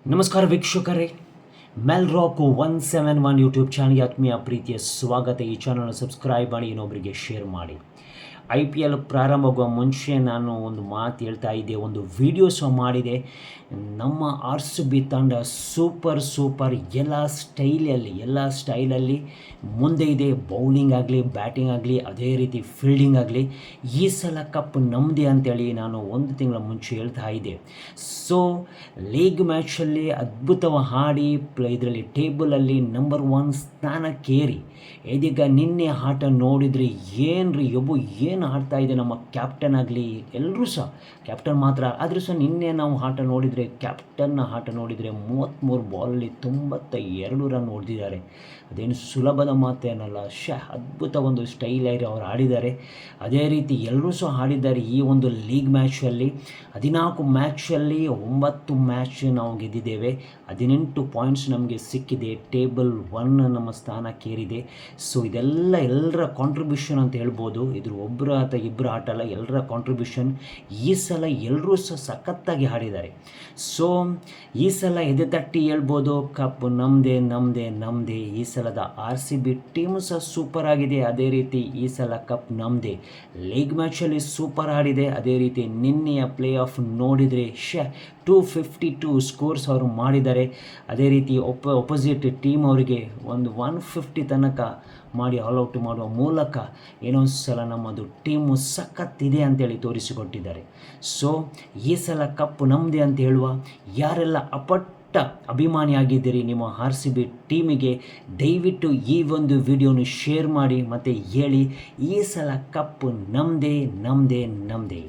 ನಮಸ್ಕಾರ ವೀಕ್ಷಕರೇ, ಮೆಲ್ ರಾಕ್ 171 ಯೂಟ್ಯೂಬ್ ಚಾನಲ್ಗೆ ಆತ್ಮೀಯ ಪ್ರೀತಿಯ ಸ್ವಾಗತ. ಈ ಚಾನಲ್ನ ಸಬ್ಸ್ಕ್ರೈಬ್ ಮಾಡಿ, ಇನ್ನೊಬ್ಬರಿಗೆ ಶೇರ್ ಮಾಡಿ. IPL ಪ್ರಾರಂಭವಾಗುವ ಮುಂಚೆ ನಾನು ಒಂದು ಮಾತು ಹೇಳ್ತಾ ಇದ್ದೆ, ಒಂದು ವೀಡಿಯೋಸ್ ಮಾಡಿದೆ. ನಮ್ಮ RCB ತಂಡ ಸೂಪರ್ ಎಲ್ಲ ಸ್ಟೈಲಲ್ಲಿ ಮುಂದೆ ಇದೆ. ಬೌಲಿಂಗ್ ಆಗಲಿ, ಬ್ಯಾಟಿಂಗ್ ಆಗಲಿ, ಅದೇ ರೀತಿ ಫೀಲ್ಡಿಂಗ್ ಆಗಲಿ, ಈ ಸಲ ಕಪ್ ನಮ್ಮದೇ ಅಂತೇಳಿ ನಾನು ಒಂದು ತಿಂಗಳ ಮುಂಚೆ ಹೇಳ್ತಾ ಇದ್ದೆ. ಸೊ ಲೀಗ್ ಮ್ಯಾಚಲ್ಲಿ ಅದ್ಭುತವಾಗಿ ಆಡಿ ಇದರಲ್ಲಿ ಟೇಬಲಲ್ಲಿ ನಂಬರ್ 1 ಸ್ಥಾನಕ್ಕೇರಿ ಇದೀಗ ನಿನ್ನೆ ಆಟ ನೋಡಿದರೆ ಏನು ಆಡ್ತಾ ಇದೆ ನಮ್ಮ ಕ್ಯಾಪ್ಟನ್ ಆಗಲಿ, ಎಲ್ಲರೂ ಸಹ ಕ್ಯಾಪ್ಟನ್ ಮಾತ್ರ ಆದರೂ ಸಹ ನಿನ್ನೆ ನಾವು ಆಟ ನೋಡಿದರೆ, ಕ್ಯಾಪ್ಟನ್ನ ಆಟ ನೋಡಿದರೆ 33 ಬಾಲಲ್ಲಿ 92 ರನ್ ಹೊಡೆದಿದ್ದಾರೆ. ಅದೇನು ಸುಲಭದ ಮಾತೇನಲ್ಲ. ಅದ್ಭುತ ಒಂದು ಸ್ಟೈಲ್ ಆಗಿ ಅವರು ಆಡಿದ್ದಾರೆ. ಅದೇ ರೀತಿ ಎಲ್ಲರೂ ಸಹ ಆಡಿದ್ದಾರೆ. ಈ ಒಂದು ಲೀಗ್ ಮ್ಯಾಚಲ್ಲಿ 14 ಮ್ಯಾಚಲ್ಲಿ 9 ಮ್ಯಾಚ್ ನಾವು ಗೆದ್ದಿದ್ದೇವೆ. 18 ಪಾಯಿಂಟ್ಸ್ ನಮಗೆ ಸಿಕ್ಕಿದೆ. ಟೇಬಲ್ 1 ನಮ್ಮ ಸ್ಥಾನಕ್ಕೇರಿದೆ. ಸೊ ಇದೆಲ್ಲ ಎಲ್ಲರ ಕಾಂಟ್ರಿಬ್ಯೂಷನ್ ಅಂತ ಹೇಳ್ಬೋದು. ಇದ್ರ ಒಬ್ಬರು ಅಥವಾ ಇಬ್ಬರು ಆಟ ಅಲ್ಲ, ಎಲ್ಲರ ಕಾಂಟ್ರಿಬ್ಯೂಷನ್. ಈ ಸಲ ಎಲ್ಲರೂ ಸಹ ಸಖತ್ತಾಗಿ ಆಡಿದ್ದಾರೆ. ಸೊ ಈ ಸಲ ಎದೆ ತಟ್ಟಿ ಹೇಳ್ಬೋದು, ಕಪ್ ನಮ್ಮದೇ. ಈ ಸಲದ RCB ಟೀಮು ಸಹ ಸೂಪರ್ ಆಗಿದೆ. ಅದೇ ರೀತಿ ಈ ಸಲ ಕಪ್ ನಮ್ಮದೇ. ಲೀಗ್ ಮ್ಯಾಚಲ್ಲಿ ಸೂಪರ್ ಆಡಿದೆ. ಅದೇ ರೀತಿ ನಿನ್ನೆಯ ಪ್ಲೇ ಆಫ್ ನೋಡಿದರೆ 252 ಸ್ಕೋರ್ಸ್ ಅವರು ಮಾಡಿದ್ದಾರೆ. ಅದೇ ರೀತಿ ಒಪೋಸಿಟ್ ಟೀಮ್ ಅವರಿಗೆ ಒಂದು 150 ತನಕ ಮಾಡಿ ಆಲ್ಔಟ್ ಮಾಡುವ ಮೂಲಕ ಏನೋ ಸಲ ನಮ್ಮದು ಟೀಮು ಸಖತ್ತಿದೆ ಅಂತೇಳಿ ತೋರಿಸಿಕೊಟ್ಟಿದ್ದಾರೆ. ಸೊ ಈ ಸಲ ಕಪ್ ನಮ್ಮದೇ ಅಂತ ಹೇಳುವ ಯಾರೆಲ್ಲ ಅಭಿಮಾನಿಯಾಗಿದ್ದೀರಿ ನಿಮ್ಮ RCB ಟೀಮಿಗೆ, ದಯವಿಟ್ಟು ಈ ಒಂದು ವಿಡಿಯೋನು ಶೇರ್ ಮಾಡಿ ಮತ್ತು ಹೇಳಿ, ಈ ಸಲ ಕಪ್ ನಮ್ಮದೇ.